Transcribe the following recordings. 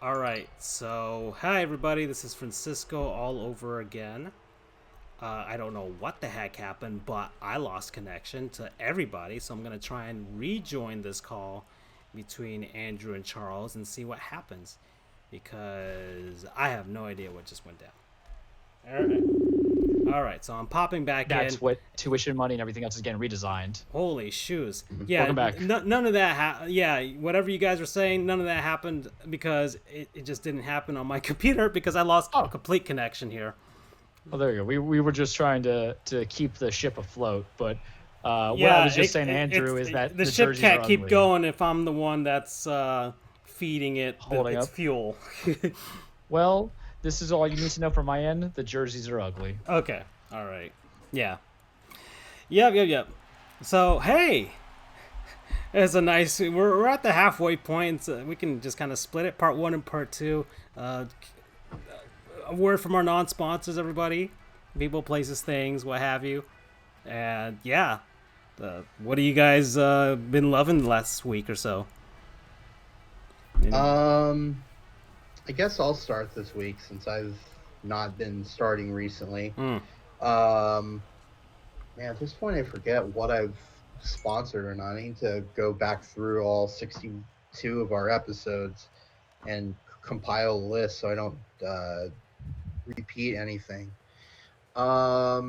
All right, so hi everybody, this is Francisco all over again. I don't know what the heck happened, but I lost connection to everybody, so I'm going to try and rejoin this call between Andrew and Charles and see what happens because I have no idea what just went down. All right. All right, so I'm popping back in. That's what tuition money and everything else is getting redesigned. Holy shoes. Yeah, Welcome back. none of that, whatever you guys were saying, none of that happened because it just didn't happen on my computer because I lost complete connection here. Well, there you go. We were just trying to keep the ship afloat, but what I was just saying, Andrew, is that the ship can't keep going if I'm the one that's feeding it its fuel. Well, this is all you need to know from my end. The jerseys are ugly. Okay. All right. Yeah. Yep. So, hey, it's a nice. We're at the halfway point. We can just kind of split it, part one and part two. A word from our non-sponsors, everybody. People, places, things, what have you. And yeah, what have you guys been loving the last week or so? I guess I'll start this week since I've not been starting recently. Man, at this point I forget what I've sponsored or not. I need to go back through all 62 of our episodes and compile a list so I don't repeat anything. I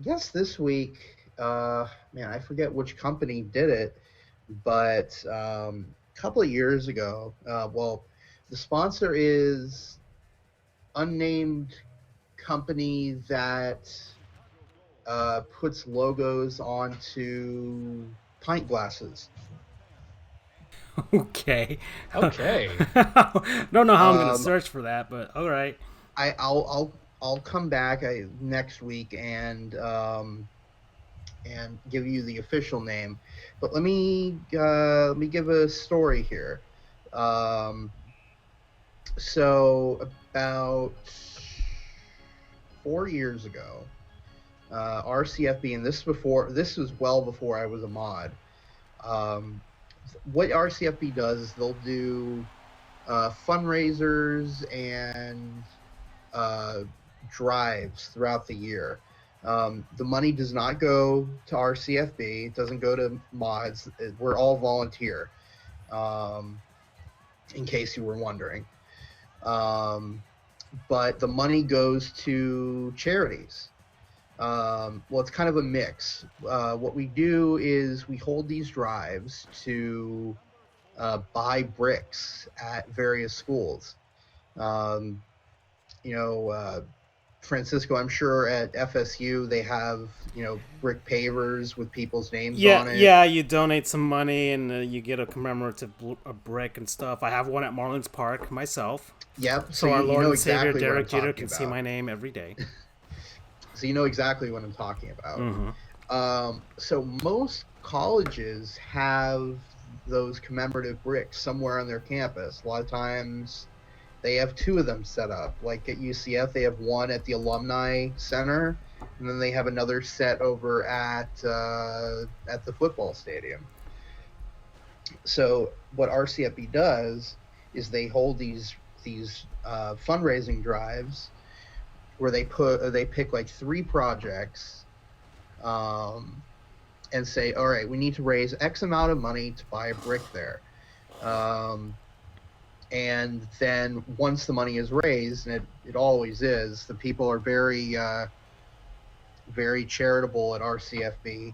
guess this week, man, I forget which company did it, but a couple of years ago, the sponsor is unnamed company that puts logos onto pint glasses. Okay. Okay. Don't know how I'm gonna search for that, but all right. I'll come back next week and give you the official name. But let me give a story here. So about 4 years ago, RCFE, and this was well before I was a mod. What RCFE does is they'll do fundraisers and drives throughout the year. The money does not go to RCFB. It doesn't go to mods. We're all volunteer, in case you were wondering. But the money goes to charities. It's kind of a mix. What we do is we hold these drives to buy bricks at various schools. Francisco, I'm sure at FSU they have, brick pavers with people's names on it. Yeah, you donate some money and you get a commemorative brick and stuff. I have one at Marlins Park myself. Yep. So our Lord and Savior Derek Jeter can see my name every day. So you know exactly what I'm talking about. Mm-hmm. So most colleges have those commemorative bricks somewhere on their campus. A lot of times they have two of them set up. Like at UCF, they have one at the Alumni Center, and then they have another set over at the football stadium. So what RCFB does is they hold these fundraising drives where they pick like 3 projects, and say, all right, we need to raise X amount of money to buy a brick there. And then once the money is raised, and it always is, the people are very, very charitable at RCFB.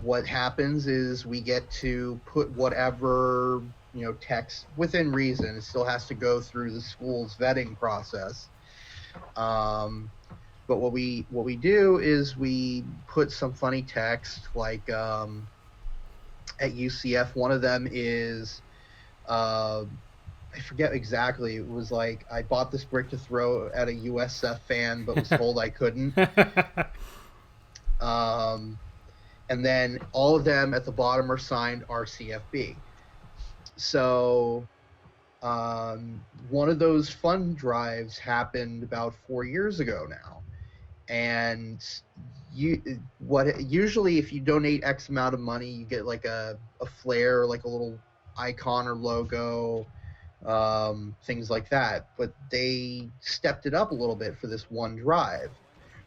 What happens is we get to put whatever, text within reason. It still has to go through the school's vetting process. But what we do is we put some funny text, like at UCF, one of them is, I forget exactly. It was like, I bought this brick to throw at a USF fan, but was told I couldn't. And then all of them at the bottom are signed RCFB. So one of those fund drives happened about 4 years ago now. And usually if you donate X amount of money, you get like a flare, like a little icon or logo, things like that. But they stepped it up a little bit for this one drive.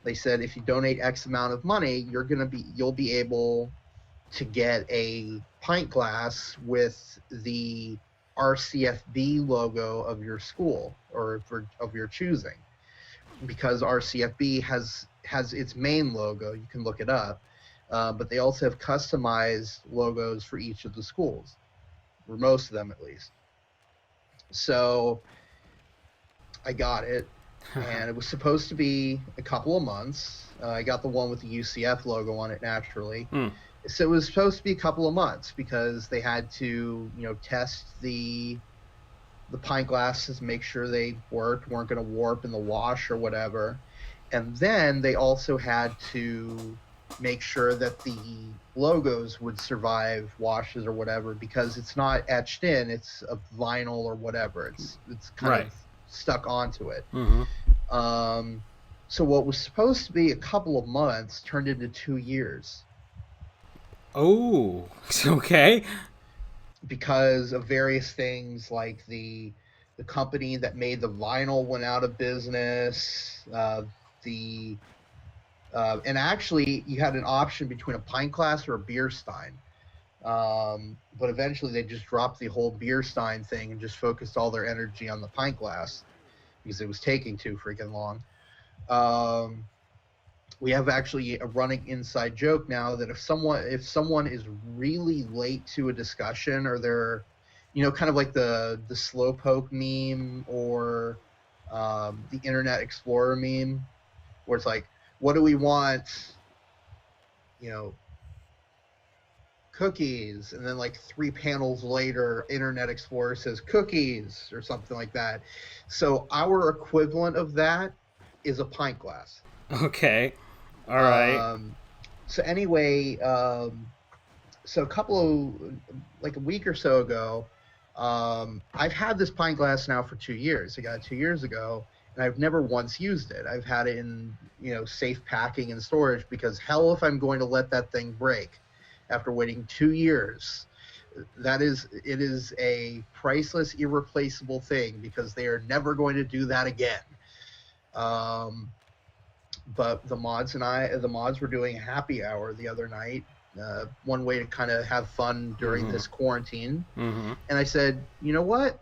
They said if you donate X amount of money, you'll be able to get a pint glass with the RCFB logo of your school or of your choosing, because RCFB has its main logo. You can look it up, but they also have customized logos for each of the schools, or most of them at least. So I got it, and it was supposed to be a couple of months. I got the one with the UCF logo on it naturally. So it was supposed to be a couple of months because they had to, test the pint glasses, make sure they weren't going to warp in the wash or whatever. And then they also had to make sure that the logos would survive washes or whatever, because it's not etched in, it's a vinyl or whatever. It's kind of stuck onto it. So what was supposed to be a couple of months turned into 2 years. Oh, okay. Because of various things, like the company that made the vinyl went out of business. And actually, you had an option between a pint glass or a beer stein. But eventually, they just dropped the whole beer stein thing and just focused all their energy on the pint glass because it was taking too freaking long. We have actually a running inside joke now that if someone is really late to a discussion, or they're, kind of like the Slowpoke meme or the Internet Explorer meme, where it's like, what do we want? Cookies, and then like 3 panels later, Internet Explorer says cookies or something like that. So our equivalent of that is a pint glass. Okay. All right. So anyway, so a week or so ago, I've had this pint glass now for 2 years. I got it 2 years ago, and I've never once used it. I've had it in, safe packing and storage, because hell if I'm going to let that thing break after waiting 2 years. It is a priceless, irreplaceable thing, because they are never going to do that again. But the mods were doing a happy hour the other night, one way to kind of have fun during this quarantine. And I said, you know what?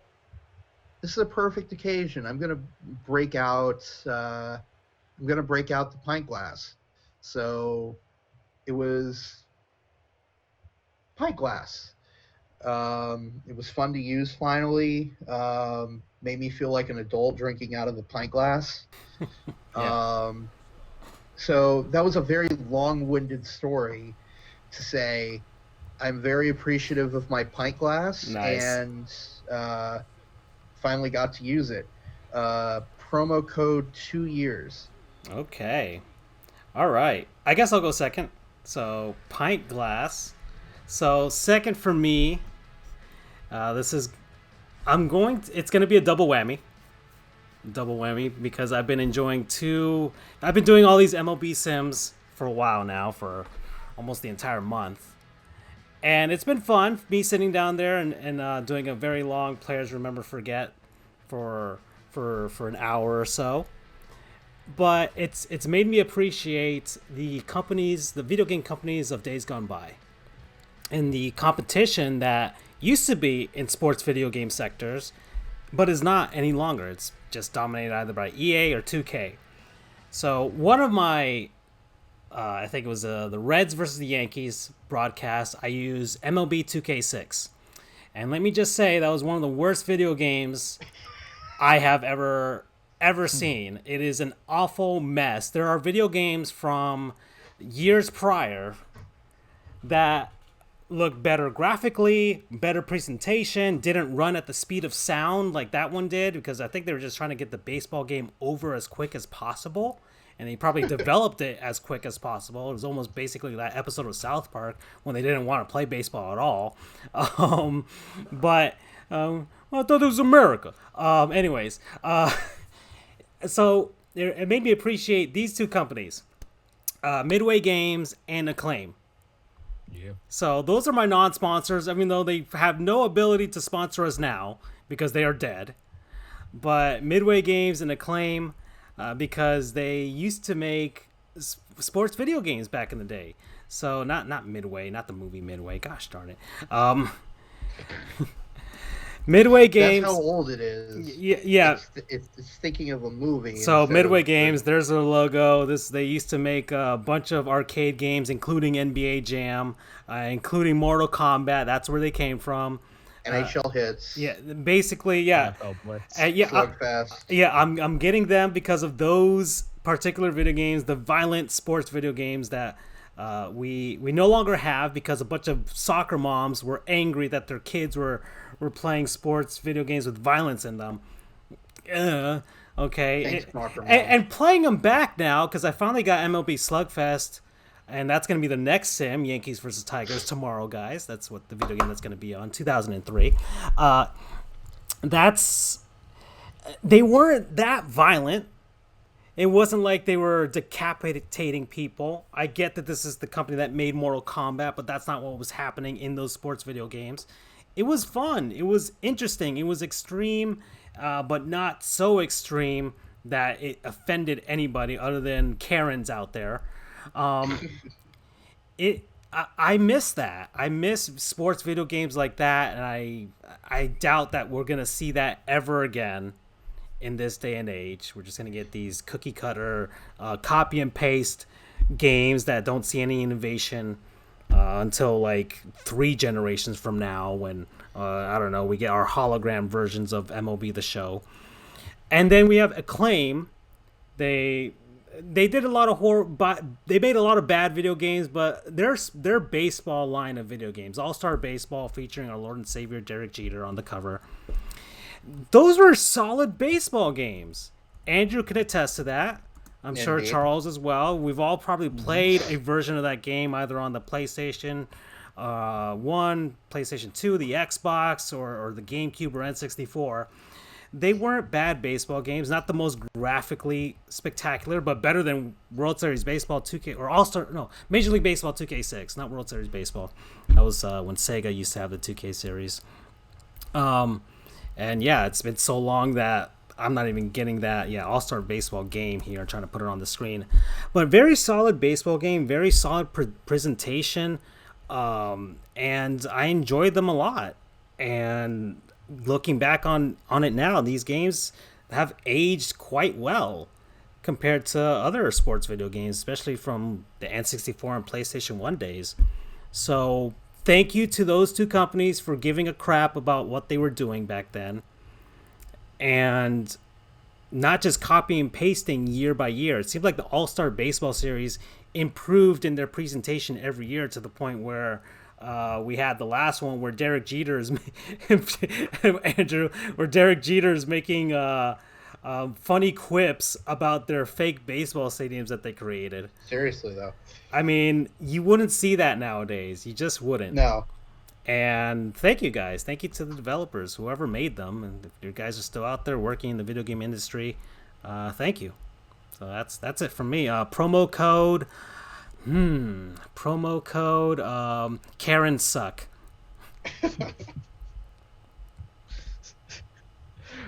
This is a perfect occasion. I'm going to break out the pint glass. So it was pint glass. It was fun to use finally. Made me feel like an adult drinking out of a pint glass. Yeah. So that was a very long-winded story to say I'm very appreciative of my pint glass. Nice. And finally got to use it. Promo code 2 years. Okay. All right. I guess I'll go second. So pint glass. So second for me. It's going to be a double whammy. Because I've been doing all these MLB sims for a while now, for almost the entire month, and it's been fun, me sitting down there and doing a very long Players Remember Forget for an hour or so. But it's made me appreciate the video game companies of days gone by, and the competition that used to be in sports video game sectors, but is not any longer. It's just dominated either by EA or 2K. So one of my, I think it was the Reds versus the Yankees broadcast, I used MLB 2K6. And let me just say, that was one of the worst video games I have ever seen. It is an awful mess. There are video games from years prior that look better graphically, better presentation, didn't run at the speed of sound like that one did, because I think they were just trying to get the baseball game over as quick as possible, and they probably developed it as quick as possible. It was almost basically that episode of South Park when they didn't want to play baseball at all. Well, I thought it was America. So it made me appreciate these two companies, Midway Games and Acclaim. Yeah. So those are my non-sponsors, even though they have no ability to sponsor us now because they are dead. But Midway Games and Acclaim, because they used to make sports video games back in the day. So not Midway, not the movie Midway. Gosh darn it. Midway Games. That's how old it is. Yeah. It's thinking of a movie. So Midway Games, there's their logo. They used to make a bunch of arcade games, including NBA Jam, including Mortal Kombat. That's where they came from. NHL Hits. Yeah, basically, yeah. Slugfest. I'm getting them because of those particular video games, the violent sports video games that we no longer have because a bunch of soccer moms were angry that their kids were playing sports video games with violence in them. Okay. Thanks, and playing them back now because I finally got MLB Slugfest. And that's going to be the next sim, Yankees versus Tigers, tomorrow, guys. That's what the video game that's going to be on, 2003. They weren't that violent. It wasn't like they were decapitating people. I get that this is the company that made Mortal Kombat, but that's not what was happening in those sports video games. It was fun. It was interesting. It was extreme, but not so extreme that it offended anybody other than Karens out there. I miss that. I miss sports video games like that, and I doubt that we're gonna see that ever again in this day and age. We're just gonna get these cookie cutter, copy and paste games that don't see any innovation until like 3 generations from now, when I don't know, we get our hologram versions of MLB The Show, and then we have Acclaim. They did a lot of horror, but they made a lot of bad video games. But their baseball line of video games, All-Star Baseball, featuring our Lord and Savior Derek Jeter on the cover, those were solid baseball games. Andrew can attest to that. I'm sure Charles as well. We've all probably played a version of that game either on the PlayStation 1, PlayStation 2, the Xbox, or the GameCube or N64. They weren't bad baseball games, not the most graphically spectacular, but better than World Series Baseball 2K or Major League Baseball 2K6, not World Series Baseball. That was when Sega used to have the 2K series. And yeah, it's been so long that I'm not even getting that All-Star Baseball game here, trying to put it on the screen. But very solid baseball game, very solid presentation, and I enjoyed them a lot. And looking back on it now, these games have aged quite well compared to other sports video games, especially from the N64 and PlayStation 1 days. So thank you to those two companies for giving a crap about what they were doing back then, and not just copying and pasting year by year. It seemed like the All-Star Baseball series improved in their presentation every year, to the point where we had the last one where Derek Jeter is Andrew, where Derek Jeter is making funny quips about their fake baseball stadiums that they created. Seriously, though. I mean, you wouldn't see that nowadays. You just wouldn't. No. And thank you guys. Thank you to the developers, whoever made them. And if you guys are still out there working in the video game industry, thank you. So that's it from me. Promo code Karen suck.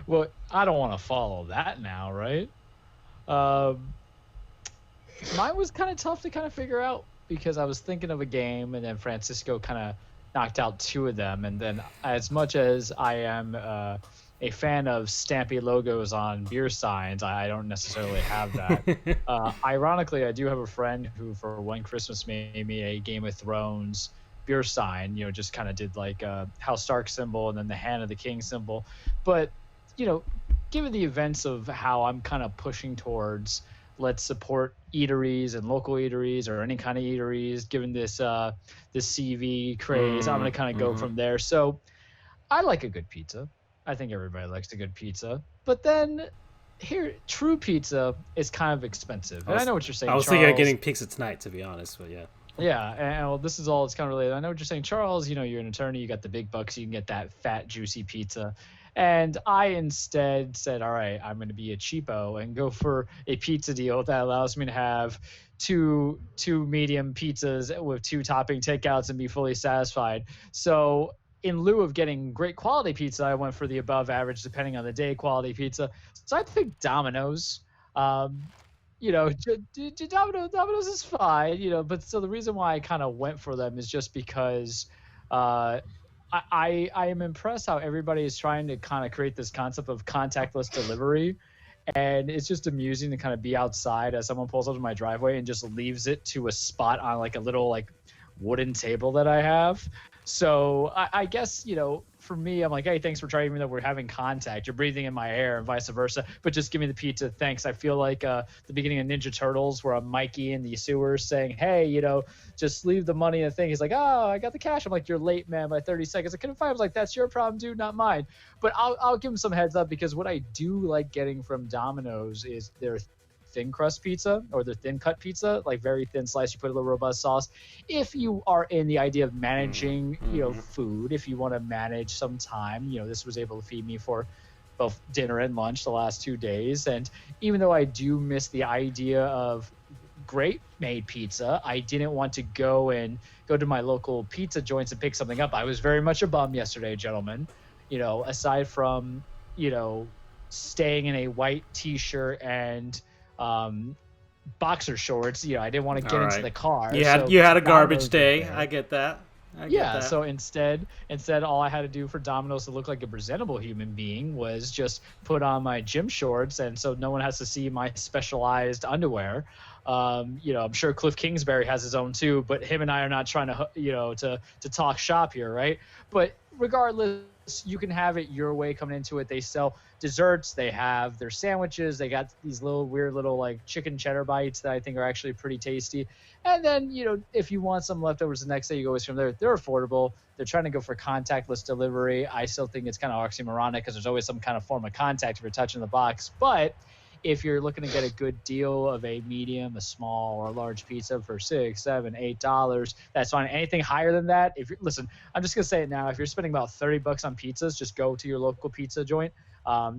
Well, I don't want to follow that now, right? Mine was kind of tough to kind of figure out, because I was thinking of a game, and then Francisco kind of knocked out 2 of them. And then, as much as I am a fan of stampy logos on beer signs, I don't necessarily have that. Ironically, I do have a friend who, for one Christmas, made me a Game of Thrones beer sign. Just kind of did like a House Stark symbol and then the Hand of the King symbol. But given the events of how I'm kind of pushing towards, let's support eateries and local eateries, or any kind of eateries, given this CV craze, I'm going to kind of go from there. So I like a good pizza. I think everybody likes a good pizza. But then here, true pizza is kind of expensive. And I know what you're saying, I was Charles. thinking of getting pizza tonight, to be honest, but yeah. Yeah, and well, this is all it's kind of related. I know what you're saying, Charles. You're an attorney. You got the big bucks. You can get that fat, juicy pizza. And I instead said, all right, I'm going to be a cheapo and go for a pizza deal that allows me to have two medium pizzas with 2 topping takeouts and be fully satisfied. So in lieu of getting great quality pizza, I went for the above average, depending on the day, quality pizza. So I think Domino's. Domino's is fine, but so the reason why I kind of went for them is just because I am impressed how everybody is trying to kind of create this concept of contactless delivery. And it's just amusing to kind of be outside as someone pulls up to my driveway and just leaves it to a spot on like a little like wooden table that I have. So I guess, for me, I'm like, hey, thanks for trying, even though we're having contact. You're breathing in my air and vice versa. But just give me the pizza. Thanks. I feel like the beginning of Ninja Turtles where I'm Mikey in the sewers saying, hey, just leave the money in the thing. He's like, oh, I got the cash. I'm like, you're late, man, by 30 seconds. I couldn't find. I was like, that's your problem, dude, not mine. But I'll give him some heads up because what I do like getting from Domino's is their thin crust pizza or their thin cut pizza, like very thin slice. You put a little robust sauce. If you are in the idea of managing, food, if you want to manage some time, this was able to feed me for both dinner and lunch the last 2 days. And even though I do miss the idea of great made pizza, I didn't want to go to my local pizza joints and pick something up. I was very much a bum yesterday, gentlemen. Aside from, staying in a white t-shirt and boxer shorts, I didn't want to get into the car. You had a garbage day. I get that. So instead all I had to do for Domino's to look like a presentable human being was just put on my gym shorts, and so no one has to see my specialized underwear. I'm sure Cliff Kingsbury has his own too, but him and I are not trying to talk shop here, right? But regardless, you can have it your way coming into it. They sell desserts, they have their sandwiches, they got these weird little like chicken cheddar bites that I think are actually pretty tasty. And then, if you want some leftovers the next day, you go from there. They're affordable. They're trying to go for contactless delivery. I still think it's kind of oxymoronic because there's always some kind of form of contact if you're touching the box. But if you're looking to get a good deal of a medium, a small, or a large pizza for $6, $7, $8, that's fine. Anything higher than that, listen, I'm just gonna say it now. If you're spending about $30 on pizzas, just go to your local pizza joint.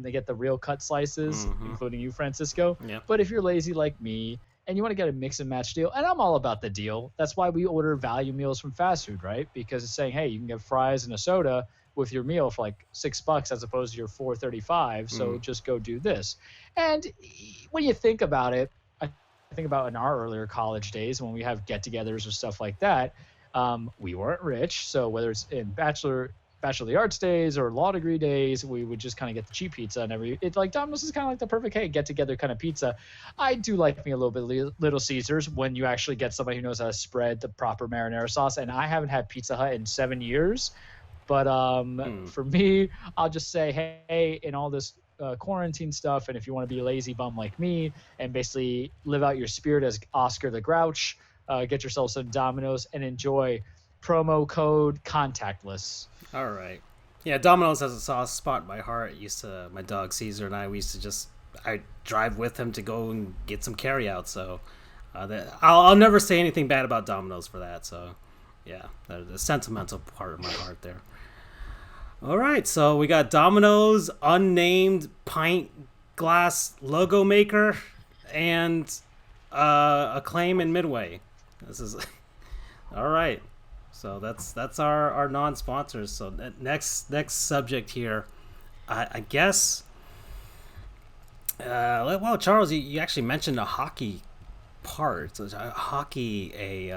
They get the real cut slices, including you, Francisco. Yeah. But if you're lazy like me and you want to get a mix and match deal, and I'm all about the deal. That's why we order value meals from fast food, right? Because it's saying, hey, you can get fries and a soda with your meal for like $6 as opposed to your $4.35. So just go do this. And when you think about it, I think about in our earlier college days when we have get-togethers or stuff like that, we weren't rich. So whether it's in Bachelor of the Arts days or law degree days, we would just kind of get the cheap pizza and it's like Domino's is kind of like the perfect, hey, get-together kind of pizza. I do like me a little bit Little Caesars when you actually get somebody who knows how to spread the proper marinara sauce. And I haven't had Pizza Hut in 7 years. But for me, I'll just say, hey, in all this quarantine stuff, and if you want to be a lazy bum like me and basically live out your spirit as Oscar the Grouch, get yourself some Domino's and enjoy promo code contactless. All right. Yeah, Domino's has a soft spot in my heart. My dog Caesar and I used to I drive with him to go and get some carryout. So I'll never say anything bad about Domino's for that. So yeah, the sentimental part of my heart there. All right, so we got Domino's, unnamed pint glass logo maker, and Acclaim and Midway. This is all right. So that's our non-sponsors. So next subject here, I guess. Well, Charles, you actually mentioned a hockey part. So a hockey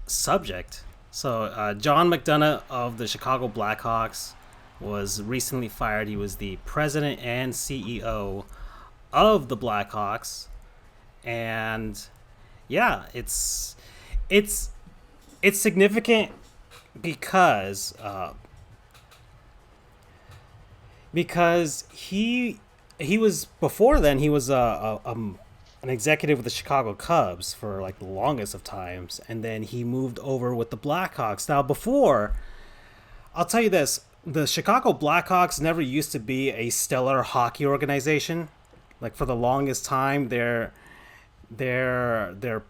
subject. So John McDonough of the Chicago Blackhawks was recently fired. He was the president and CEO of the Blackhawks, and yeah, it's significant because he was before then he was an executive with the Chicago Cubs for like the longest of times, and then he moved over with the Blackhawks. Now, before, I'll tell you this, the Chicago Blackhawks never used to be a stellar hockey organization. Like for the longest time, their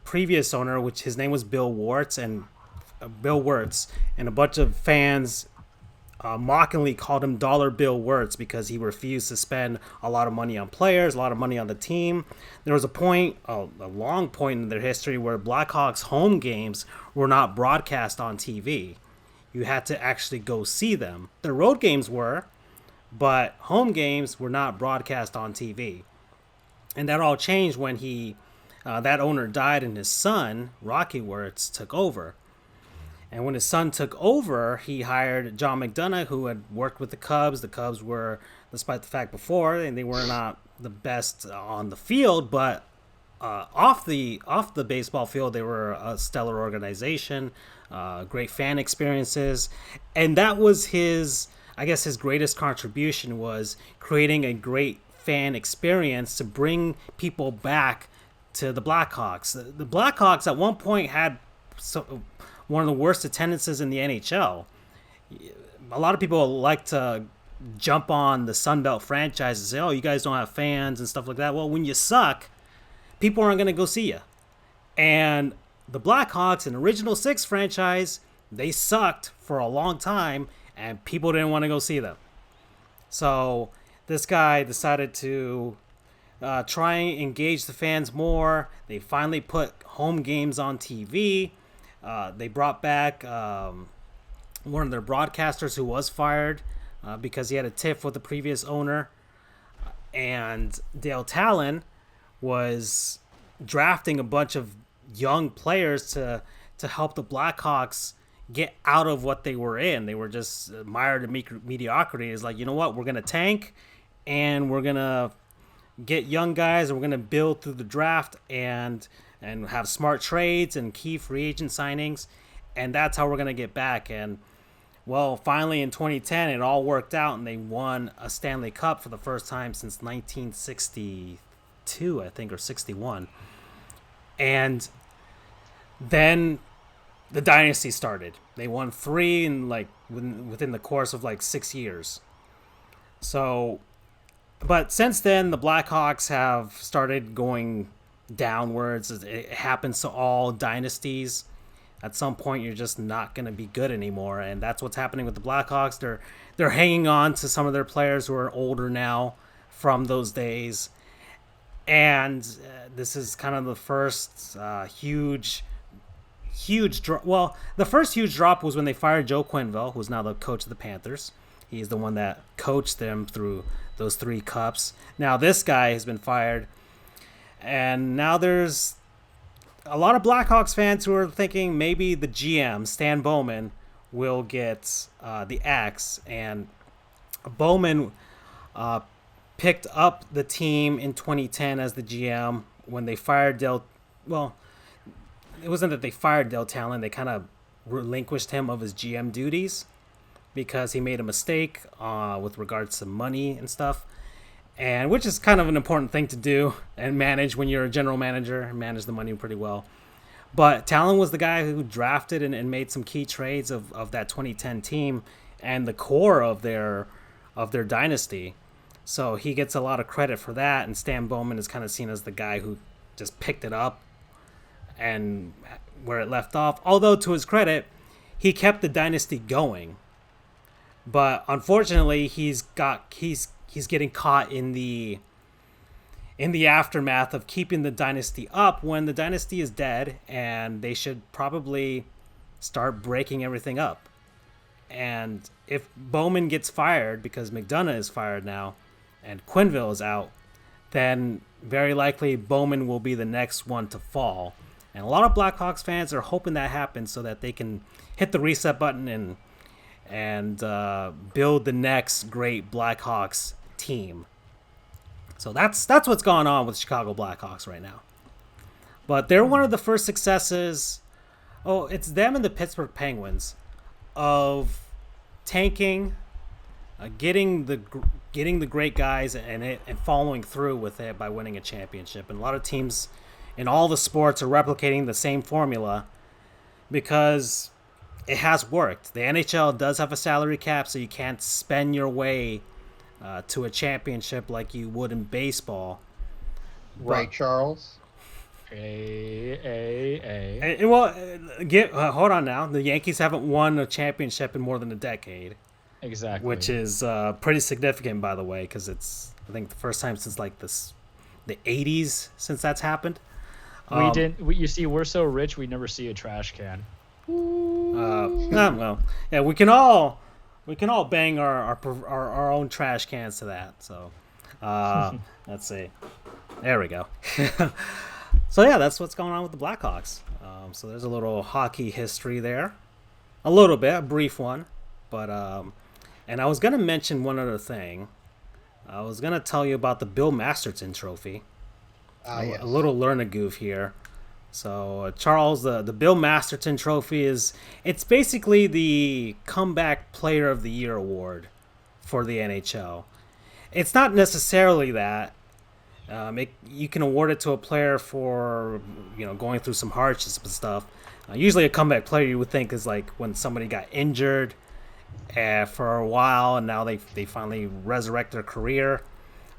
previous owner, which his name was Bill Wirtz, and a bunch of fans mockingly called him Dollar Bill Wirtz because he refused to spend a lot of money on players, a lot of money on the team. There was a point, a long point in their history, where Blackhawks home games were not broadcast on TV. You had to actually go see them. Their road games were, but home games were not broadcast on TV. And that all changed when that owner died and his son, Rocky Wirtz, took over. And when his son took over, he hired John McDonough, who had worked with the Cubs. The Cubs were, despite the fact before, and they were not the best on the field, but off the baseball field, they were a stellar organization, great fan experiences, and that was his greatest contribution, was creating a great fan experience to bring people back to the Blackhawks. The Blackhawks at one point had one of the worst attendances in the NHL. A lot of people like to jump on the Sunbelt franchise and say, oh, you guys don't have fans and stuff like that. Well, when you suck, people aren't going to go see you. And the Blackhawks, an Original Six franchise, they sucked for a long time, and people didn't want to go see them. So this guy decided to try and engage the fans more. They finally put home games on TV. They brought back one of their broadcasters who was fired because he had a tiff with the previous owner. And Dale Talon was drafting a bunch of young players to help the Blackhawks get out of what they were in. They were just mired in mediocrity. It's like, you know what, we're going to tank, and we're going to get young guys, and we're going to build through the draft and have smart trades and key free agent signings, and that's how we're going to get back. And, well, finally in 2010, it all worked out, and they won a Stanley Cup for the first time since 1962, I think, or 61. And then the dynasty started. They won 3 in within the course of 6 years. So, but since then, the Blackhawks have started going downwards. It happens to all dynasties. At some point, you're just not going to be good anymore, and that's what's happening with the Blackhawks. They're hanging on to some of their players who are older now from those days, and this is kind of the first huge drop. Well, the first huge drop was when they fired Joe Quenneville, who's now the coach of the Panthers. He is the one that coached them through those 3 cups. Now this guy has been fired, and now there's a lot of Blackhawks fans who are thinking maybe the GM, Stan Bowman, will get the axe. And Bowman picked up the team in 2010 as the GM when they fired Well, it wasn't that they fired Dale Talon. They kind of relinquished him of his GM duties because he made a mistake with regards to money and stuff. And which is kind of an important thing to do and manage when you're a general manager and manage the money pretty well. But Talon was the guy who drafted and made some key trades of that 2010 team and the core of their dynasty. So he gets a lot of credit for that, and Stan Bowman is kind of seen as the guy who just picked it up and where it left off. Although to his credit, he kept the dynasty going. But unfortunately, he's getting caught in the aftermath of keeping the dynasty up when the dynasty is dead, and they should probably start breaking everything up. And if Bowman gets fired because McDonough is fired now and Quenneville is out, then very likely Bowman will be the next one to fall. And a lot of Blackhawks fans are hoping that happens so that they can hit the reset button and build the next great Blackhawks team. So that's what's going on with Chicago Blackhawks right now. But they're one of the first successes. Oh, it's them and the Pittsburgh Penguins of tanking, getting the great guys and following through with it by winning a championship. And a lot of teams in all the sports are replicating the same formula because it has worked. The NHL does have a salary cap, so you can't spend your way to a championship like you would in baseball. Right, Charles? Well, hold on now. The Yankees haven't won a championship in more than a decade. Exactly. which is pretty significant, by the way, because it's, I think, the first time since like the 80s since that's happened. You see, we're so rich, we never see a trash can. Well, yeah, we can all bang our own trash cans to that. So, let's see. There we go. So yeah, that's what's going on with the Blackhawks. So there's a little hockey history there, a little bit, a brief one, but and I was gonna mention one other thing. I was gonna tell you about the Bill Masterton Trophy. Yes. A little learn goof here. So Charles, the Bill Masterton Trophy it's basically the Comeback Player of the Year award for the NHL. It's not necessarily that. You can award it to a player for going through some hardships and stuff. Usually, a comeback player you would think is like when somebody got injured for a while and now they finally resurrect their career,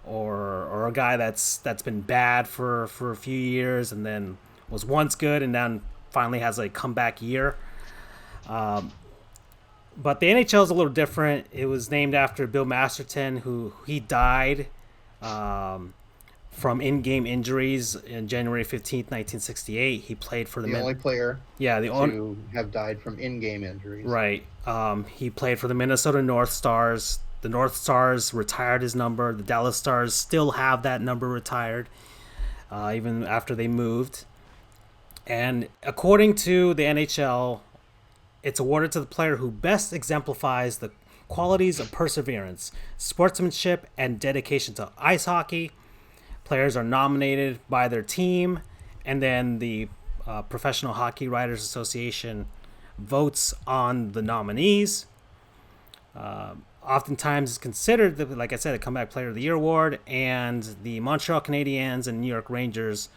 or a guy that's been bad for a few years and then was once good and then finally has a comeback year. But the NHL is a little different. It was named after Bill Masterton, who he died from in-game injuries in January 15th, 1968. He played for the only player to have died from in-game injuries. Right. He played for the Minnesota North Stars. The North Stars retired his number. The Dallas Stars still have that number retired, even after they moved. And according to the NHL, it's awarded to the player who best exemplifies the qualities of perseverance, sportsmanship, and dedication to ice hockey. Players are nominated by their team, and then the Professional Hockey Writers Association votes on the nominees. Oftentimes it's considered, like I said, a Comeback Player of the Year award, and the Montreal Canadiens and New York Rangers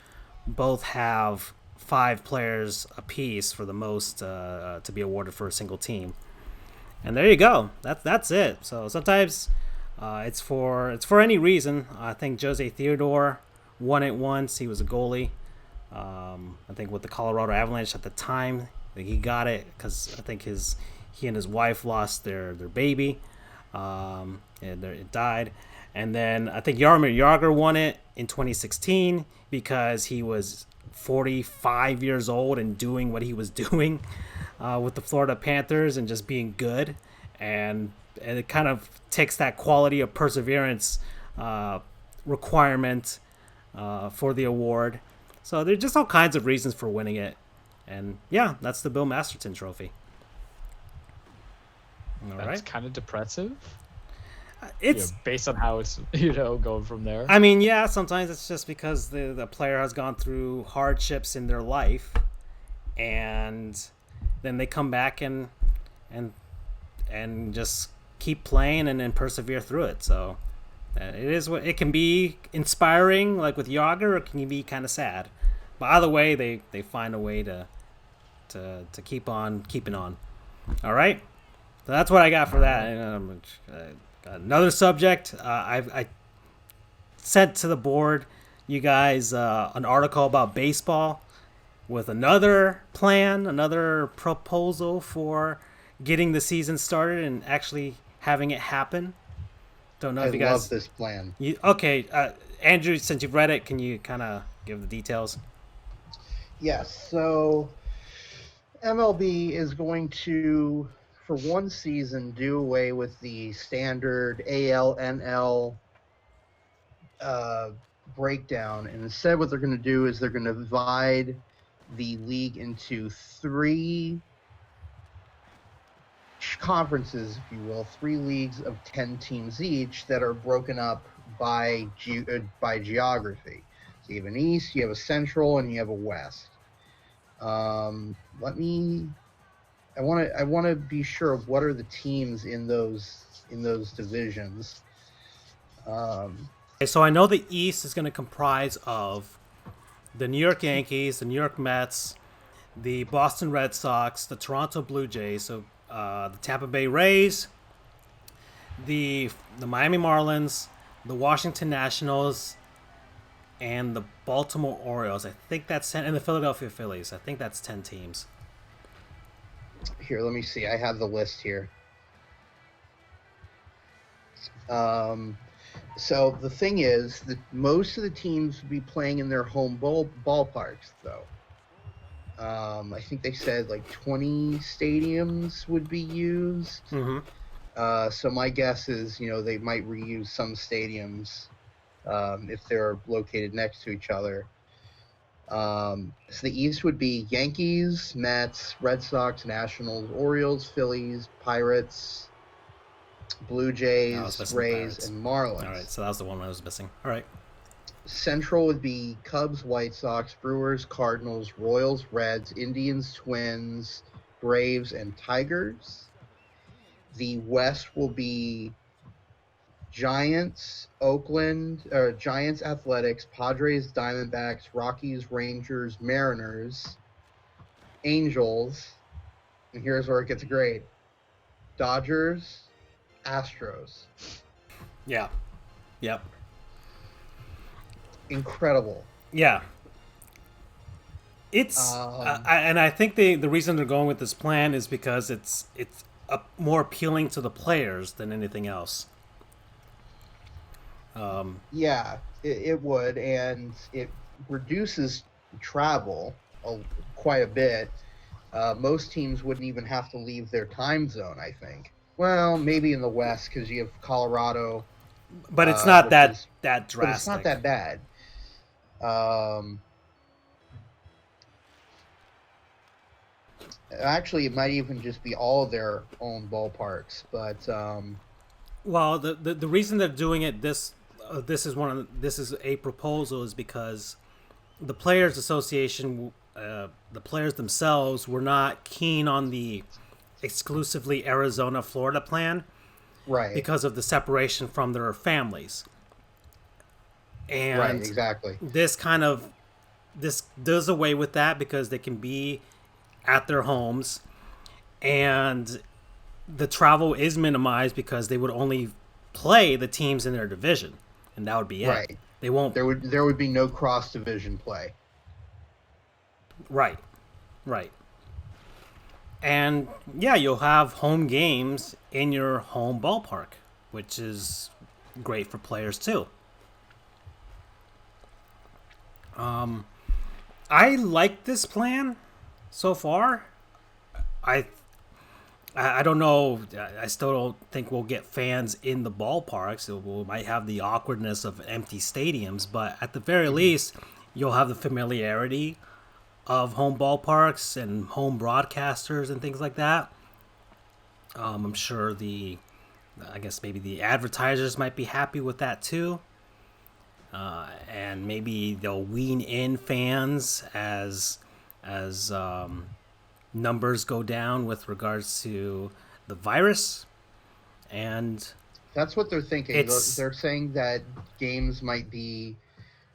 both have 5 players apiece for the most to be awarded for a single team. And there you go. That's it. So sometimes it's for any reason. I think Jose Theodore won it once. He was a goalie. I think with the Colorado Avalanche at the time, he got it because I think he and his wife lost their baby, and it died. And then I think Jaromir Jagr won it in 2016 because he was 45 years old and doing what he was doing with the Florida Panthers and just being good, and it kind of takes that quality of perseverance requirement for the award. So there's just all kinds of reasons for winning it, and yeah, that's the Bill Masterton Trophy. All That's right. kind of depressive. It's based on how it's going from there. I mean, yeah, sometimes it's just because the player has gone through hardships in their life, and then they come back and just keep playing and persevere through it. So it is what it can be, inspiring, like with Yager, or it can be kind of sad. But either way, they find a way to keep on keeping on. All right, so that's what I got for that. Another subject, I sent to the board you guys an article about baseball with another plan, another proposal for getting the season started and actually having it happen. Don't know if you guys love this plan. Okay, Andrew, since you've read it, can you kind of give the details? Yes. So MLB is going to, for one season, do away with the standard AL-NL breakdown, and instead what they're going to do is they're going to divide the league into 3 conferences, if you will, 3 leagues of 10 teams each that are broken up by geography. So you have an East, you have a Central, and you have a West. I want to be sure of what are the teams in those divisions. So I know the East is going to comprise of the New York Yankees, the New York Mets, the Boston Red Sox, the Toronto Blue Jays, so the Tampa Bay Rays, the Miami Marlins, the Washington Nationals, and the Baltimore Orioles. I think that's 10, and the Philadelphia Phillies. I think that's 10 teams. Here, let me see. I have the list here. So the thing is that most of the teams would be playing in their home ballparks, though. I think they said like 20 stadiums would be used. Mm-hmm. So my guess is, they might reuse some stadiums if they're located next to each other. So the East would be Yankees, Mets, Red Sox, Nationals, Orioles, Phillies, Pirates, Blue I was Jays, missing the Rays, Pirates. and Marlins. All right, so that was the one I was missing. All right. Central would be Cubs, White Sox, Brewers, Cardinals, Royals, Reds, Indians, Twins, Braves, and Tigers. The West will be Giants, Giants, Athletics, Padres, Diamondbacks, Rockies, Rangers, Mariners, Angels, and here's where it gets great: Dodgers, Astros. Yeah. Yep. Incredible. Yeah. It's and I think the reason they're going with this plan is because it's more appealing to the players than anything else. Yeah, it would, and it reduces travel quite a bit. Most teams wouldn't even have to leave their time zone, I think. Well, maybe in the West because you have Colorado. But it's not that drastic. But it's not that bad. Actually, it might even just be all of their own ballparks. But well, the reason they're doing it this is a proposal is because the Players Association, the players themselves were not keen on the exclusively Arizona Florida plan, right, because of the separation from their families. And right, exactly. this does away with that because they can be at their homes, and the travel is minimized because they would only play the teams in their division, and that would be it. Right. They won't. There would be no cross division play. Right. And yeah, you'll have home games in your home ballpark, which is great for players too. I like this plan so far. I don't know. I still don't think we'll get fans in the ballparks. We might have the awkwardness of empty stadiums, but at the very least, you'll have the familiarity of home ballparks and home broadcasters and things like that. I'm sure I guess maybe the advertisers might be happy with that too. And maybe they'll wean in fans as numbers go down with regards to the virus. And that's what they're thinking. They're saying that games might be,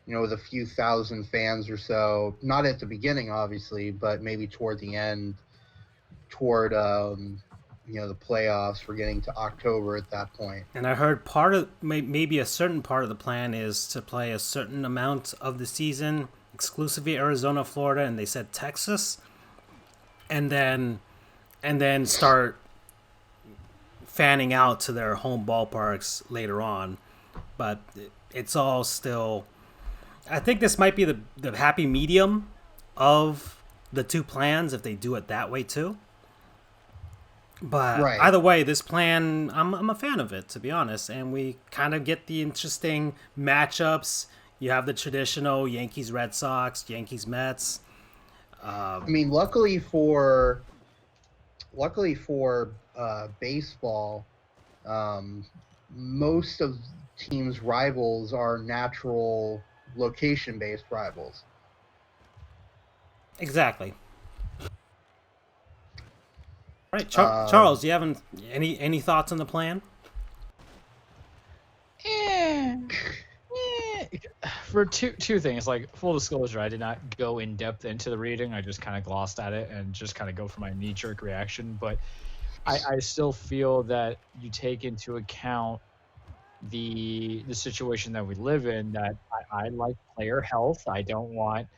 with a few thousand fans or so, not at the beginning, obviously, but maybe toward the end, toward the playoffs. We're getting to October at that point. And I heard maybe a certain part of the plan is to play a certain amount of the season exclusively Arizona, Florida, and they said Texas, and then start fanning out to their home ballparks later on. But it's all still, I think this might be the happy medium of the two plans if they do it that way too. But right. Either way, this plan, I'm a fan of it, to be honest. And we kind of get the interesting matchups. You have the traditional Yankees, Red Sox, Yankees, Mets. Luckily for baseball, most of teams' rivals are natural location-based rivals. Exactly. All right, Charles, do you have any thoughts on the plan? For two things, like full disclosure, I did not go in depth into the reading. I just kind of glossed at it and just kind of go for my knee-jerk reaction. But I still feel that you take into account the situation that we live in, that I like player health. I don't want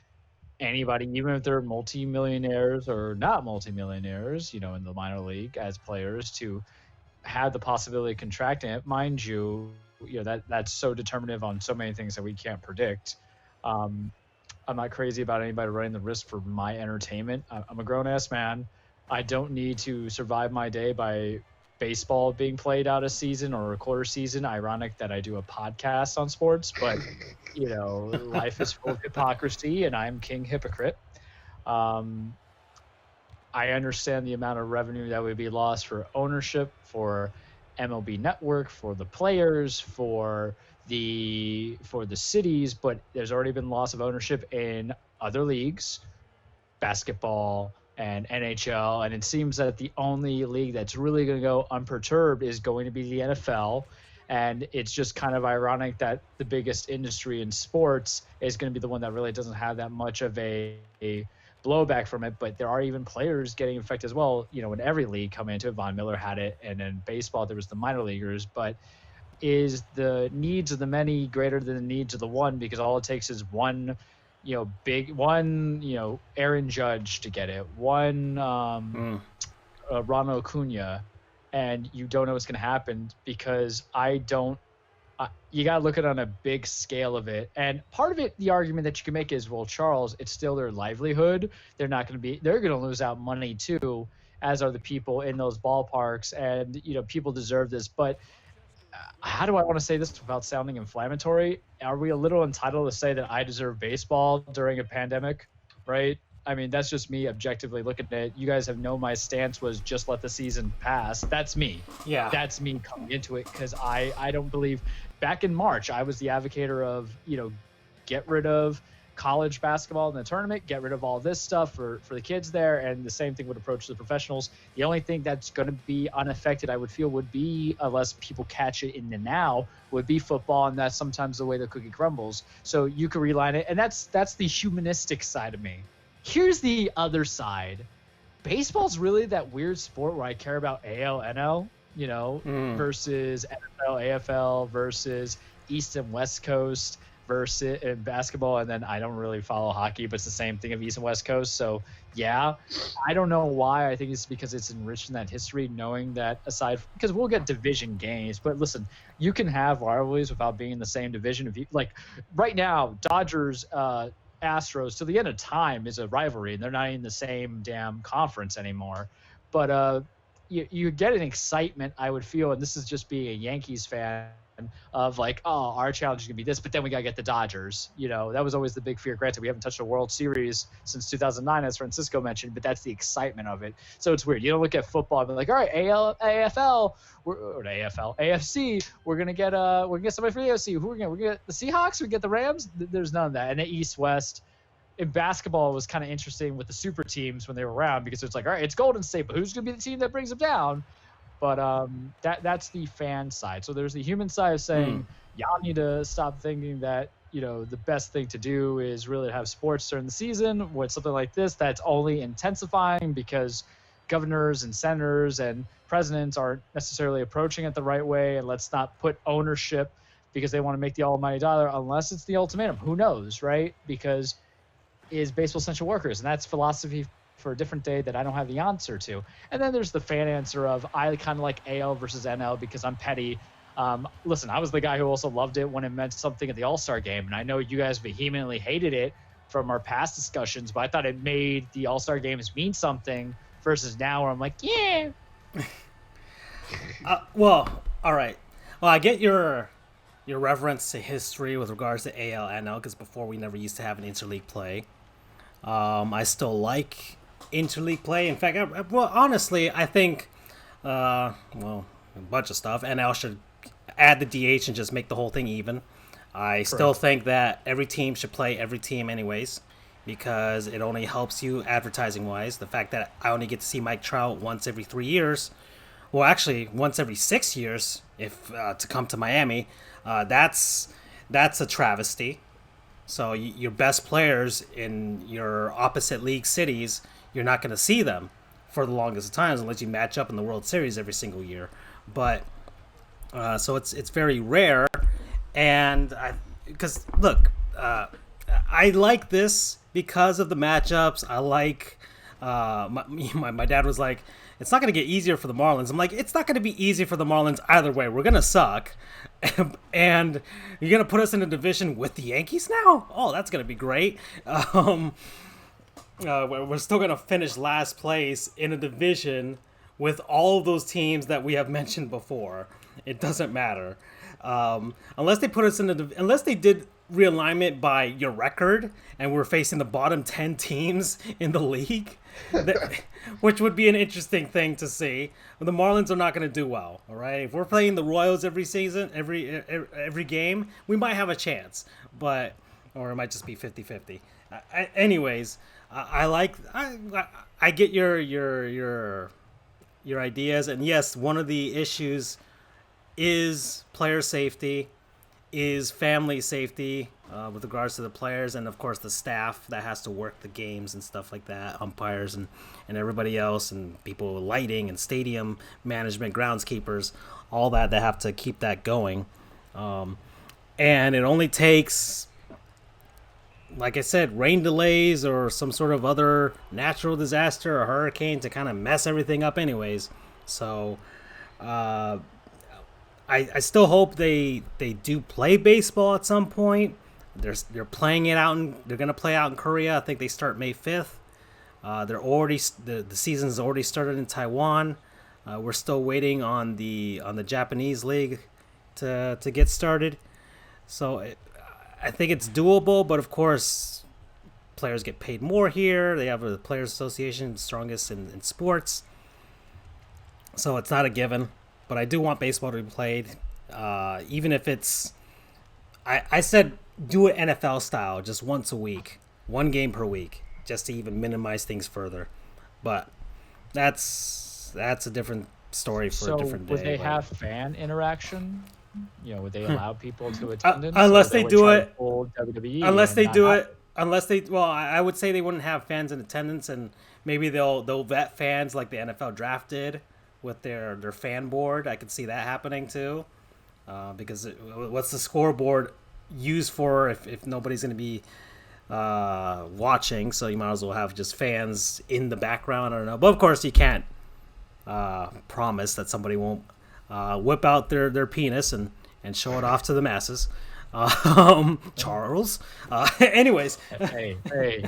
anybody, even if they're multimillionaires or not multimillionaires, in the minor league as players, to have the possibility of contracting it. Mind you, that's so determinative on so many things that we can't predict. I'm not crazy about anybody running the risk for my entertainment. I'm a grown-ass man. I don't need to survive my day by baseball being played out a season or a quarter season. Ironic that I do a podcast on sports, but life is full of hypocrisy, and I'm king hypocrite. I understand the amount of revenue that would be lost for ownership, for MLB Network, for the players, for the cities, but there's already been loss of ownership in other leagues, basketball and NHL, and it seems that the only league that's really going to go unperturbed is going to be the NFL. And it's just kind of ironic that the biggest industry in sports is going to be the one that really doesn't have that much of a blowback from it, but there are even players getting affected as well. In every league coming into it, Von Miller had it, and in baseball there was the minor leaguers. But is the needs of the many greater than the needs of the one? Because all it takes is one, Aaron Judge to get it, one Ronald Acuna, and you don't know what's going to happen because you got to look at it on a big scale of it. And part of it, the argument that you can make is, well, Charles, it's still their livelihood. They're going to lose out money too, as are the people in those ballparks. And, people deserve this. But how do I want to say this without sounding inflammatory? Are we a little entitled to say that I deserve baseball during a pandemic, right? I mean, that's just me objectively looking at it. You guys have known my stance was just let the season pass. That's me. Yeah. That's me coming into it because I don't believe – back in March, I was the advocator of, get rid of college basketball in the tournament, get rid of all this stuff for the kids there, and the same thing would approach the professionals. The only thing that's going to be unaffected, I would feel, would be, unless people catch it in the now, would be football, and that's sometimes the way the cookie crumbles. So you can reline it, and that's the humanistic side of me. Here's the other side. Baseball's really that weird sport where I care about AL, NL, versus NFL, AFL, versus East and West Coast, versus in basketball. And then I don't really follow hockey, but it's the same thing of East and West Coast. So yeah, I don't know why. I think it's because it's enriched in that history, knowing that because we'll get division games, but listen, you can have rivalries without being in the same division. If you like right now, Dodgers, Astros to the end of time is a rivalry, and they're not in the same damn conference anymore. But you get an excitement, I would feel, and this is just being a Yankees fan, of like, oh, our challenge is gonna be this, but then we gotta get the Dodgers. That was always the big fear. Granted, we haven't touched a World Series since 2009, as Francisco mentioned, but that's the excitement of it. So it's weird. You don't look at football and be like, all right, AFL or AFL, AFC, we're gonna get somebody for the AFC. Who we're gonna get the Seahawks? We get the Rams? There's none of that. And the East West. In basketball, it was kind of interesting with the super teams when they were around, because it's like, all right, it's Golden State, but who's going to be the team that brings them down? But that's the fan side. So there's the human side of saying, y'all need to stop thinking that, the best thing to do is really have sports during the season. With something like this, that's only intensifying because governors and senators and presidents aren't necessarily approaching it the right way. And let's not put ownership because they want to make the almighty dollar, unless it's the ultimatum. Who knows, right? Because is baseball essential workers, and that's philosophy for a different day that I don't have the answer to. And then there's the fan answer of, I kind of like AL versus NL because I'm petty. Listen, I was the guy who also loved it when it meant something at the All-Star game, and I know you guys vehemently hated it from our past discussions, but I thought it made the All-Star games mean something versus now where I'm like, yeah. Well, all right. Well, I get your reference to history with regards to AL, NL, because before we never used to have an interleague play. I still like interleague play. In fact, honestly, I think, a bunch of stuff. NL should add the DH and just make the whole thing even. I still think that every team should play every team anyways, because it only helps you advertising-wise. The fact that I only get to see Mike Trout once every 3 years, well, actually, once every 6 years, if to come to Miami, that's a travesty. So your best players in your opposite league cities, you're not going to see them for the longest of times unless you match up in the World Series every single year. But so it's very rare, and I like this because of the matchups. I like my dad was like, it's not going to get easier for the Marlins. I'm like, it's not going to be easy for the Marlins either way. We're going to suck. And you're going to put us in a division with the Yankees now? Oh, that's going to be great. We're still going to finish last place in a division with all of those teams that we have mentioned before. It doesn't matter. Unless they put us in unless they did realignment by your record and we're facing the bottom 10 teams in the league, which would be an interesting thing to see. The Marlins are not going to do well, all right? If we're playing the Royals every season, every game, we might have a chance, or it might just be 50-50. Anyways, I get your ideas, and yes, one of the issues is player safety, is family safety with regards to the players, and of course the staff that has to work the games and stuff like that, umpires and everybody else, and people with lighting and stadium management, groundskeepers, all that have to keep that going. And it only takes, like I said, rain delays or some sort of other natural disaster or hurricane to kind of mess everything up anyways. So I still hope they do play baseball at some point. They're playing it out, they're going to play out in Korea. I think they start May 5th. The season's already started in Taiwan. We're still waiting on the Japanese league to get started. So I think it's doable, but of course, players get paid more here. They have a Players Association, strongest in sports. So it's not a given, but I do want baseball to be played, even if it's. I said do it NFL style, just once a week, one game per week, just to even minimize things further. But that's a different story for a different day. So would they have fan interaction? Would they allow people to attendance? Unless they do it. WWE I would say they wouldn't have fans in attendance, and maybe they'll vet fans like the NFL draft did with their fan board. I could see that happening too, because what's the scoreboard used for if nobody's going to be watching? So you might as well have just fans in the background. I don't know, but of course you can't promise that somebody won't whip out their penis and show it off to the masses. Charles. Anyways. Hey,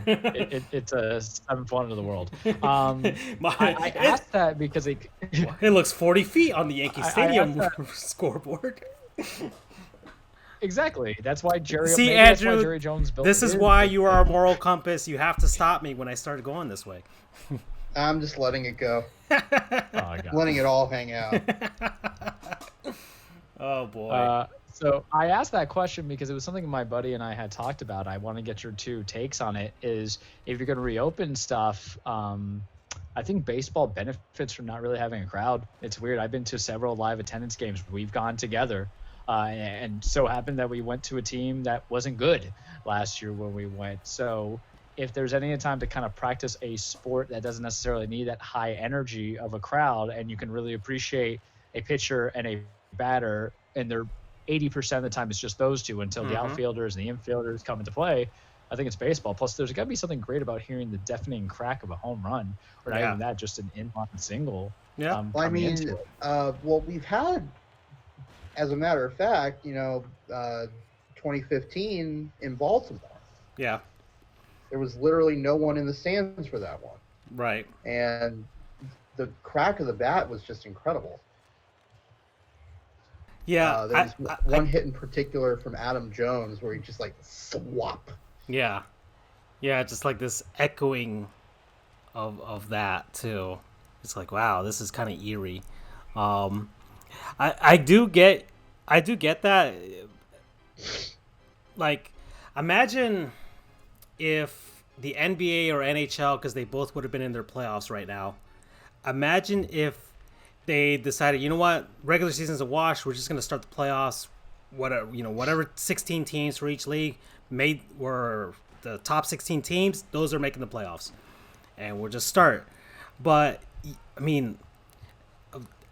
it's a 7th wonder of the world. I asked that because it looks 40 feet on the Yankee Stadium scoreboard. Exactly. That's why Jerry Jones built this is why you are a moral compass. You have to stop me when I start going this way. I'm just letting it go. God. Letting it all hang out. Oh, boy. So I asked that question because it was something my buddy and I had talked about. I want to get your two takes on it. Is if you're going to reopen stuff, I think baseball benefits from not really having a crowd. It's weird. I've been to several live attendance games. We've gone together. And so happened that we went to a team that wasn't good last year when we went. So if there's any time to kind of practice a sport that doesn't necessarily need that high energy of a crowd, and you can really appreciate a pitcher and a batter, and they're 80% of the time it's just those two until the outfielders and the infielders come into play, I think it's baseball. Plus, there's got to be something great about hearing the deafening crack of a home run, or not even that, just an in-line single. Yeah. We've had, as a matter of fact, 2015 in Baltimore. Yeah. There was literally no one in the stands for that one. Right. And the crack of the bat was just incredible. Yeah. There was one hit in particular from Adam Jones where he just swap. Yeah. Yeah, just like this echoing of that too. It's like, wow, this is kind of eerie. I do get that. Like, imagine if the NBA or NHL, because they both would have been in their playoffs right now, imagine if they decided, you know what, regular season's a wash, we're just going to start the playoffs, whatever 16 teams for each league were the top 16 teams, those are making the playoffs, and we'll just start. But I mean,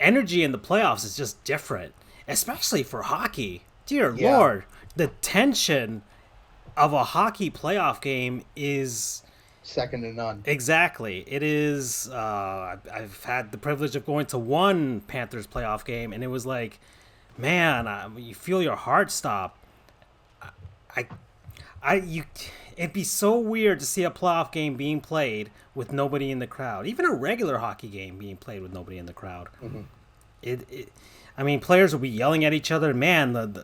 energy in the playoffs is just different, especially for hockey. Dear Lord, the tension of a hockey playoff game is second to none. Exactly. It is. I've had the privilege of going to one Panthers playoff game, and it was like, man, you feel your heart stop. It'd be so weird to see a playoff game being played with nobody in the crowd. Even a regular hockey game being played with nobody in the crowd. Mm-hmm. I mean, players will be yelling at each other. Man,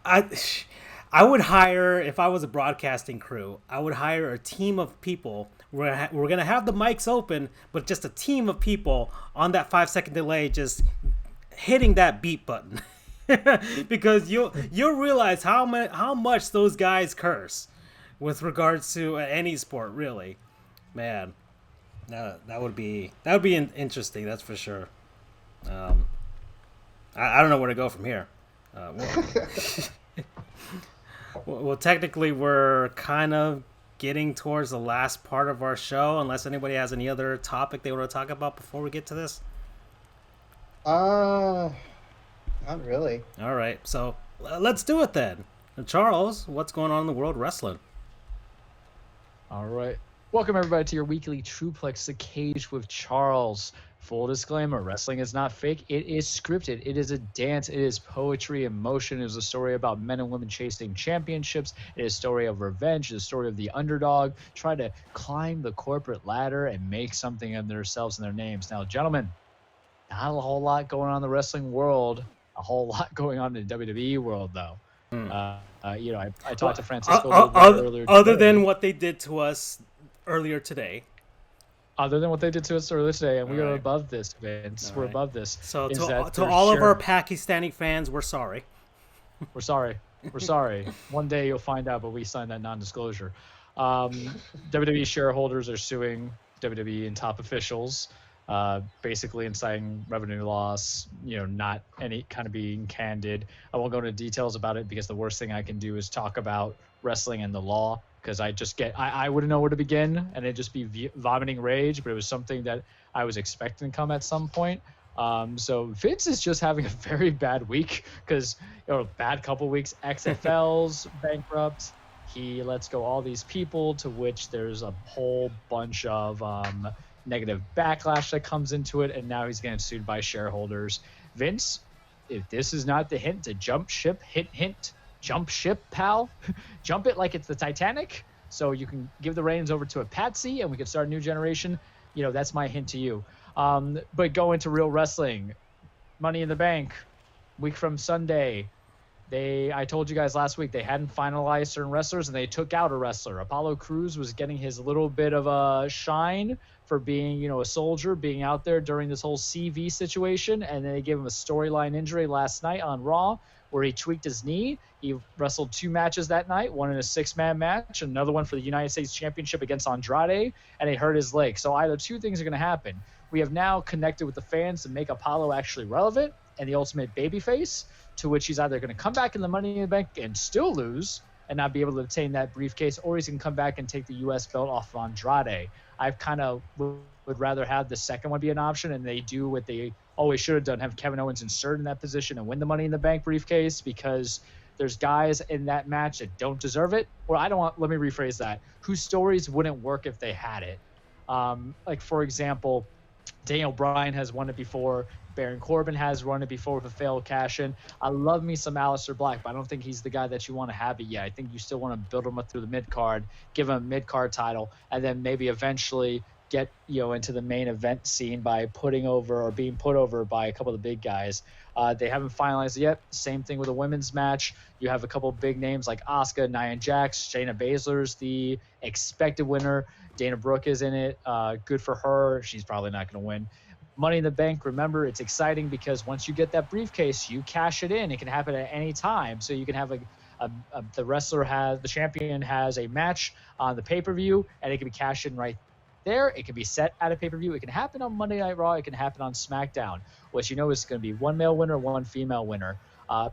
I would hire, if I was a broadcasting crew, I would hire a team of people. We're going to have the mics open, but just a team of people on that 5-second delay just hitting that beep button. Because you'll realize how much those guys curse with regards to any sport, really. Man, that would be interesting, that's for sure. I don't know where to go from here. Well, technically, we're kind of getting towards the last part of our show, unless anybody has any other topic they want to talk about before we get to this. Not really. All right, so let's do it then. Charles, what's going on in the world of wrestling? All right. Welcome, everybody, to your weekly Truplex, The Cage with Charles. Full disclaimer, wrestling is not fake. It is scripted. It is a dance. It is poetry in motion. It is a story about men and women chasing championships. It is a story of revenge. It is a story of the underdog trying to climb the corporate ladder and make something of themselves and their names. Now, gentlemen, not a whole lot going on in the wrestling world. A whole lot going on in the WWE world, though. I talked to Francisco earlier. Other than what they did to us earlier today. Other than what they did to us earlier today, and we are above this, Vince. We're above this. So to all of our Pakistani fans, we're sorry. We're sorry. We're sorry. One day you'll find out, but we signed that non-disclosure. WWE shareholders are suing WWE and top officials, basically inciting revenue loss, not any kind of being candid. I won't go into details about it because the worst thing I can do is talk about wrestling and the law, because I wouldn't know where to begin, and it'd just be vomiting rage, but it was something that I was expecting to come at some point. So Vince is just having a very bad week bad couple weeks. XFL's bankrupt. He lets go all these people, to which there's a whole bunch of negative backlash that comes into it, and now he's getting sued by shareholders. Vince, if this is not the hint to jump ship, hint, jump ship, pal. Jump it like it's the Titanic, so you can give the reins over to a patsy and we can start a new generation. That's my hint to you. But go into real wrestling. Money in the Bank, week from Sunday. I told you guys last week they hadn't finalized certain wrestlers, and they took out a wrestler. Apollo Crews was getting his little bit of a shine for being, a soldier, being out there during this whole CV situation, and then they gave him a storyline injury last night on Raw, where he tweaked his knee. He wrestled 2 matches that night, one in a 6-man match, another one for the United States Championship against Andrade, and he hurt his leg. So either 2 things are going to happen. We have now connected with the fans to make Apollo actually relevant and the ultimate babyface, to which he's either going to come back in the Money in the Bank and still lose and not be able to obtain that briefcase, or he's going to come back and take the U.S. belt off of Andrade. I've kind of would rather have the second one be an option, and they do what they always should have done, have Kevin Owens insert in that position and win the Money in the Bank briefcase, because there's guys in that match that don't deserve it. Or let me rephrase that, whose stories wouldn't work if they had it. Like, for example, Daniel Bryan has won it before. Baron Corbin has won it before with a failed cash-in. I love me some Aleister Black, but I don't think he's the guy that you want to have it yet. I think you still want to build him up through the mid-card, give him a mid-card title, and then maybe eventually get into the main event scene by being put over by a couple of the big guys. They haven't finalized it yet. Same thing with a women's match. You have a couple of big names like Asuka, Nia Jax, Shayna Baszler's the expected winner. Dana Brooke is in it. Good for her. She's probably not going to win. Money in the Bank, remember, it's exciting because once you get that briefcase, you cash it in. It can happen at any time. So you can have the champion has a match on the pay-per-view, and it can be cashed in right there. It can be set at a pay-per-view. It can happen on Monday Night Raw. It can happen on SmackDown. What you know is going to be one male winner, one female winner.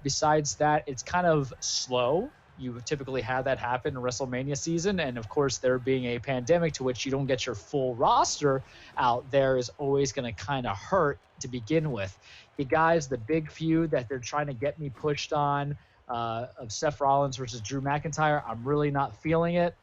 Besides that, it's kind of slow. You typically have that happen in WrestleMania season, and of course, there being a pandemic to which you don't get your full roster out there is always going to kind of hurt to begin with. You guys, the big feud that they're trying to get me pushed on of Seth Rollins versus Drew McIntyre, I'm really not feeling it.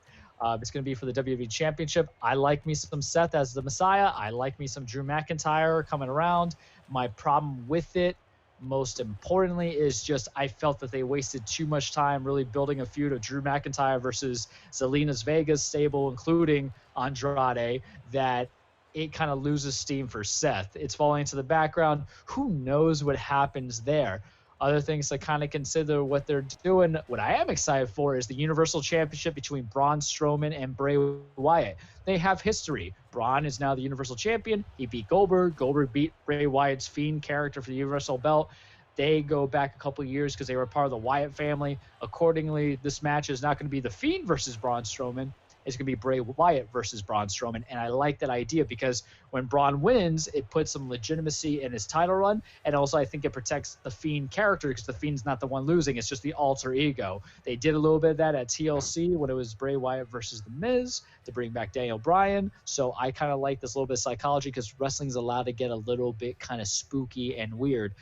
It's going to be for the WWE Championship. I like me some Seth as the Messiah. I like me some Drew McIntyre coming around. My problem with it, most importantly, is just I felt that they wasted too much time really building a feud of Drew McIntyre versus Zelina's Vegas stable, including Andrade, that it kind of loses steam for Seth. It's falling into the background. Who knows what happens there? Other things to kind of consider what they're doing. What I am excited for is the Universal Championship between Braun Strowman and Bray Wyatt. They have history. Braun is now the Universal Champion. He beat Goldberg. Goldberg beat Bray Wyatt's Fiend character for the Universal belt. They go back a couple years because they were part of the Wyatt family. Accordingly, this match is not going to be the Fiend versus Braun Strowman. It's going to be Bray Wyatt versus Braun Strowman. And I like that idea because when Braun wins, it puts some legitimacy in his title run. And also, I think it protects the Fiend character because the Fiend's not the one losing. It's just the alter ego. They did a little bit of that at TLC when it was Bray Wyatt versus The Miz to bring back Daniel Bryan. So I kind of like this little bit of psychology because wrestling's allowed to get a little bit kind of spooky and weird.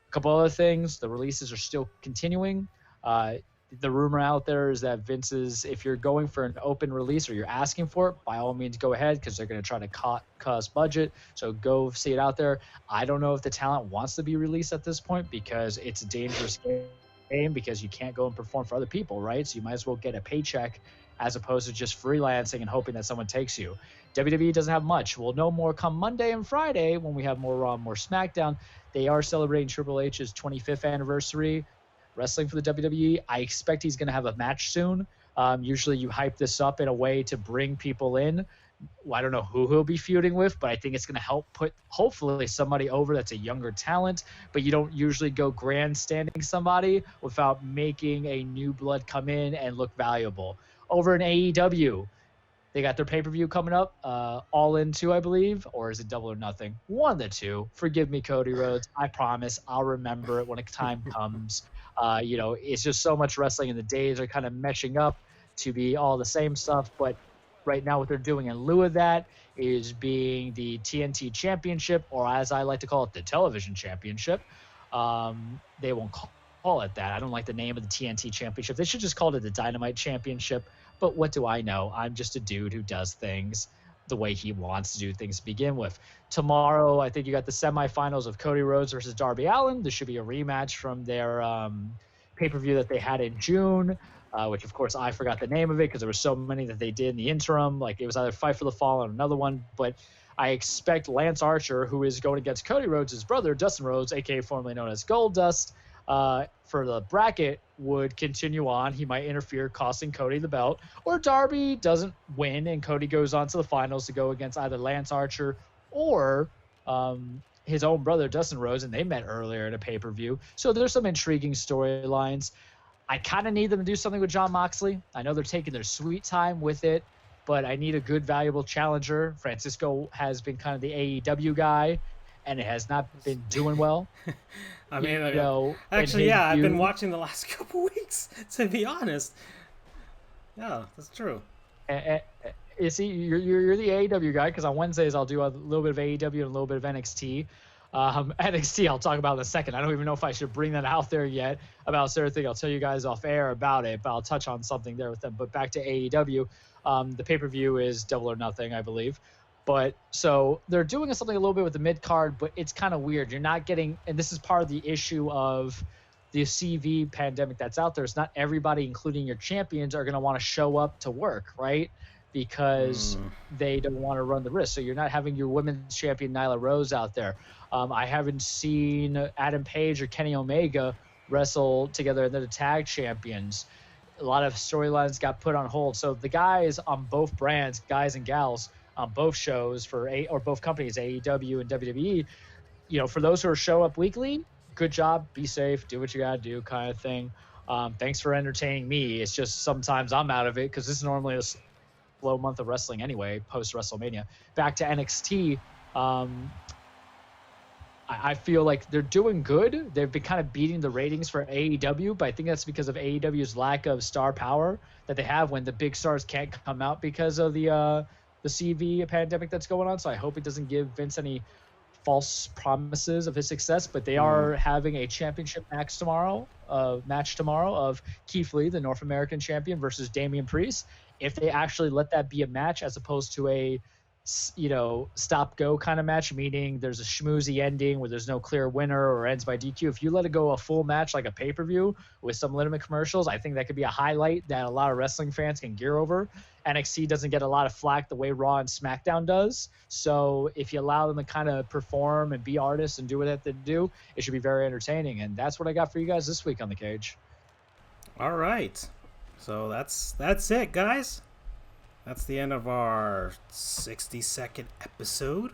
A couple other things. The releases are still continuing. The rumor out there is that Vince's, if you're going for an open release or you're asking for it, by all means go ahead because they're going to try to cut budget. So go see it out there. I don't know if the talent wants to be released at this point because it's a dangerous game because you can't go and perform for other people, right? So you might as well get a paycheck as opposed to just freelancing and hoping that someone takes you. WWE doesn't have much. We'll know more come Monday and Friday when we have more Raw, more SmackDown. They are celebrating Triple H's 25th anniversary. Wrestling for the WWE. I expect he's going to have a match soon. Usually you hype this up in a way to bring people in. Well, I don't know who he'll be feuding with, but I think it's going to help put hopefully somebody over that's a younger talent, but you don't usually go grandstanding somebody without making a new blood come in and look valuable. Over in AEW, they got their pay-per-view coming up, All In 2, I believe, or is it Double or Nothing? One of the two. Forgive me, Cody Rhodes. I promise I'll remember it when the time comes. It's just so much wrestling and the days are kind of meshing up to be all the same stuff. But right now what they're doing in lieu of that is being the TNT Championship, or as I like to call it, the Television Championship. They won't call it that. I don't like the name of the TNT Championship. They should just call it the Dynamite Championship. But what do I know? I'm just a dude who does things the way he wants to do things to begin with. Tomorrow, I think you got the semifinals of Cody Rhodes versus Darby Allin. There should be a rematch from their pay-per-view that they had in June, which, of course, I forgot the name of it because there were so many that they did in the interim. Like, it was either Fight for the Fallen or another one. But I expect Lance Archer, who is going against Cody Rhodes' brother, Dustin Rhodes, a.k.a. formerly known as Goldust, for the bracket would continue on. He might interfere, costing Cody the belt, or Darby doesn't win and Cody goes on to the finals to go against either Lance Archer or his own brother Dustin Rhodes, and they met earlier in a pay-per-view. So there's some intriguing storylines. I kind of need them to do something with Jon Moxley. I know they're taking their sweet time with it, but I need a good, valuable challenger. Francisco has been kind of the AEW guy, and it has not been doing well. I mean, actually, yeah, I've been watching the last couple weeks, to be honest. Yeah, that's true. You see, you're the AEW guy, because on Wednesdays I'll do a little bit of AEW and a little bit of NXT. NXT I'll talk about in a second. I don't even know if I should bring that out there yet about certain thing. I'll tell you guys off air about it, but I'll touch on something there with them. But back to AEW, the pay-per-view is Double or Nothing, I believe. But so they're doing something a little bit with the mid-card, but it's kind of weird. You're not getting, and this is part of the issue of the CV pandemic that's out there. It's not everybody, including your champions, are going to want to show up to work, right? Because they don't want to run the risk. So you're not having your women's champion Nyla Rose out there. I haven't seen Adam Page or Kenny Omega wrestle together, and they're the tag champions. A lot of storylines got put on hold. So the guys on both brands, guys and gals, on both shows or both companies, AEW and WWE, for those who are show up weekly, good job, be safe, do what you gotta do, kind of thing. Thanks for entertaining me. It's just sometimes I'm out of it because this is normally a slow month of wrestling anyway, post WrestleMania. Back to NXT. I feel like they're doing good. They've been kind of beating the ratings for AEW, but I think that's because of AEW's lack of star power that they have when the big stars can't come out because of the CV pandemic that's going on. So I hope it doesn't give Vince any false promises of his success, but they are having a championship match tomorrow of Keith Lee, the North American champion, versus Damian Priest if they actually let that be a match as opposed to a stop go kind of match, meaning there's a schmoozy ending where there's no clear winner or ends by DQ. If you let it go a full match like a pay-per-view with some legitimate commercials, I think that could be a highlight that a lot of wrestling fans can gear over. NXT doesn't get a lot of flack the way Raw and SmackDown does. So if you allow them to kind of perform and be artists and do what they do, it should be very entertaining. And that's what I got for you guys this week on The Cage. All right. So that's it, guys. That's the end of our 60-second episode.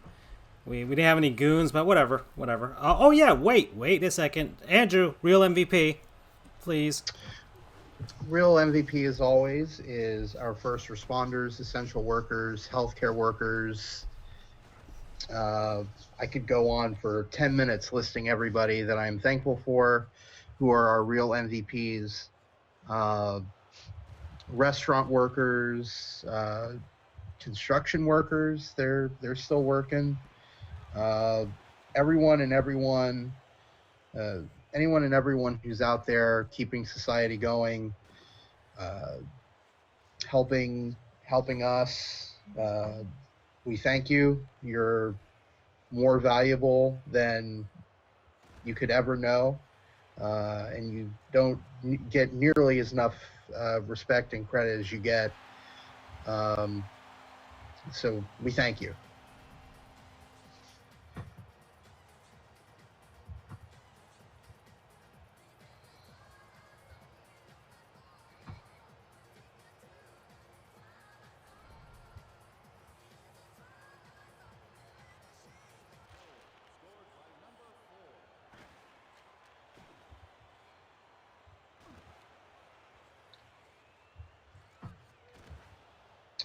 We didn't have any goons, but whatever. Oh yeah, wait a second. Andrew, real MVP, please. Real MVP, as always, is our first responders, essential workers, healthcare workers. I could go on for 10 minutes listing everybody that I'm thankful for, who are our real MVPs. Restaurant workers, construction workers, they're still working. Anyone and everyone who's out there keeping society going, helping us. We thank you. You're more valuable than you could ever know, and you don't get nearly as enough respect and credit as you get. So we thank you.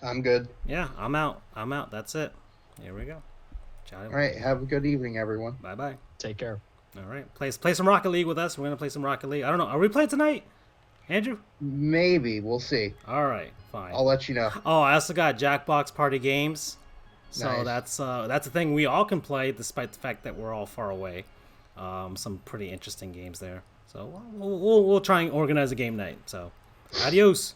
I'm good. Yeah, I'm out. That's it. Here we go. All right. Have a good evening, everyone. Bye-bye. Take care. All right. Play some Rocket League with us. We're going to play some Rocket League. I don't know. Are we playing tonight, Andrew? Maybe. We'll see. All right. Fine. I'll let you know. Oh, I also got Jackbox Party Games. So Nice. that's a thing we all can play despite the fact that we're all far away. Some pretty interesting games there. So we'll try and organize a game night. So adios.